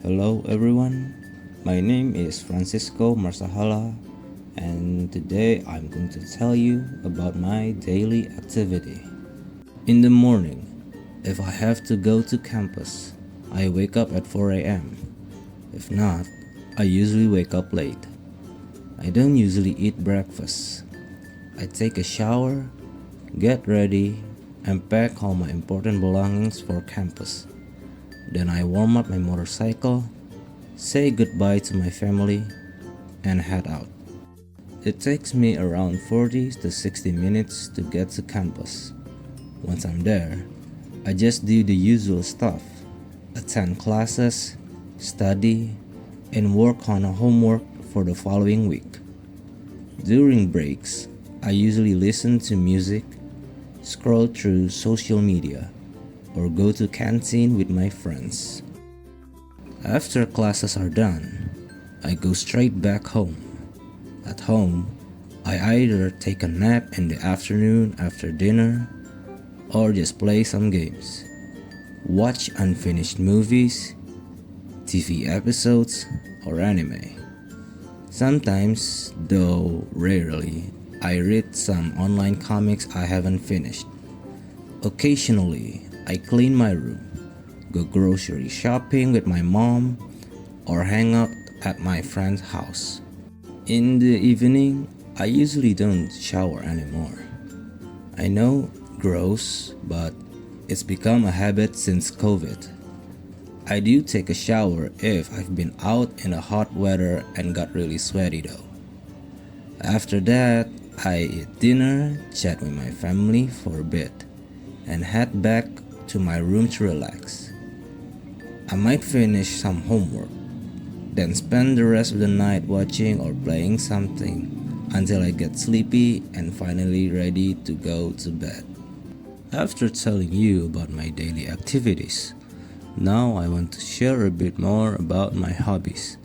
Hello everyone, my name is Fransisco and today I'm going to tell you about my daily activity. In the morning, if I have to go to campus, I wake up at 4 a.m. If not, I usually wake up late. I don't usually eat breakfast. I take a shower, get ready, and pack all my important belongings for campus. Then I warm up my motorcycle, say goodbye to my family, and head out. It takes me around 40 to 60 minutes to get to campus. Once I'm there, I just do the usual stuff, attend classes, study, and work on a homework for the following week. During breaks, I usually listen to music, scroll through social media, or go to canteen with my friends. After classes are done, I go straight back home. At home, I either take a nap in the afternoon after dinner or just play some games, watch unfinished movies, TV episodes, or anime. Sometimes, though rarely, I read some online comics I haven't finished. Occasionally, I clean my room, go grocery shopping with my mom, or hang out at my friend's house. In the evening, I usually don't shower anymore. I know, gross, but it's become a habit since COVID. I do take a shower if I've been out in the hot weather and got really sweaty though. After that, I eat dinner, chat with my family for a bit, and head back to my room to relax. I might finish some homework, then spend the rest of the night watching or playing something until I get sleepy and finally ready to go to bed. After telling you about my daily activities, now I want to share a bit more about my hobbies.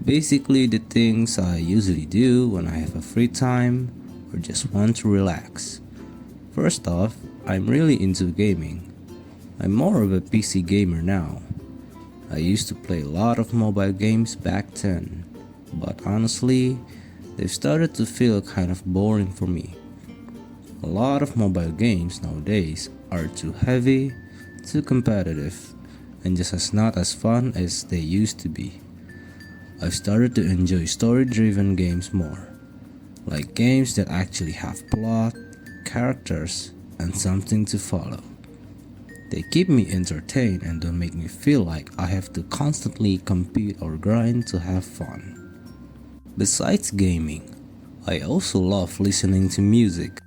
Basically the things I usually do when I have a free time or just want to relax. First off, I'm really into gaming. I'm more of a PC gamer now. I used to play a lot of mobile games back then, but honestly, they've started to feel kind of boring for me. A lot of mobile games nowadays are too heavy, too competitive, and just not as fun as they used to be. I've started to enjoy story-driven games more, like games that actually have plot, characters, and something to follow. They keep me entertained and don't make me feel like I have to constantly compete or grind to have fun. Besides gaming, I also love listening to music.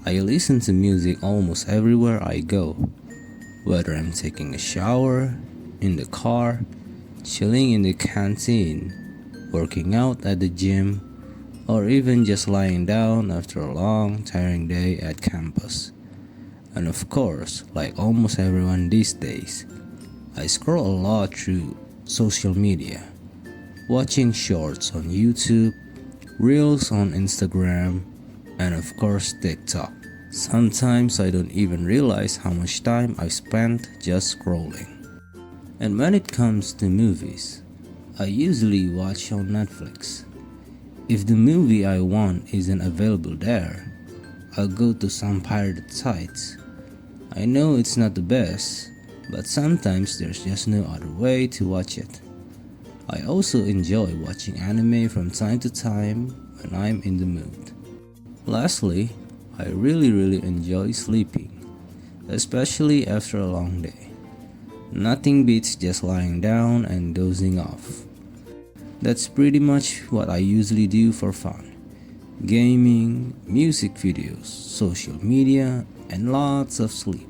I listen to music almost everywhere I go, whether I'm taking a shower, in the car, chilling in the canteen, working out at the gym, or even just lying down after a long, tiring day at campus. And of course, like almost everyone these days, I scroll a lot through social media, watching shorts on YouTube, reels on Instagram, and of course TikTok. Sometimes I don't even realize how much time I've spent just scrolling. And when it comes to movies, I usually watch on Netflix. If the movie I want isn't available there, I'll go to some pirated sites. I know it's not the best, but sometimes there's just no other way to watch it. I also enjoy watching anime from time to time when I'm in the mood. Lastly, I really enjoy sleeping, especially after a long day. Nothing beats just lying down and dozing off. That's pretty much what I usually do for fun. Gaming, music videos, social media, and lots of sleep.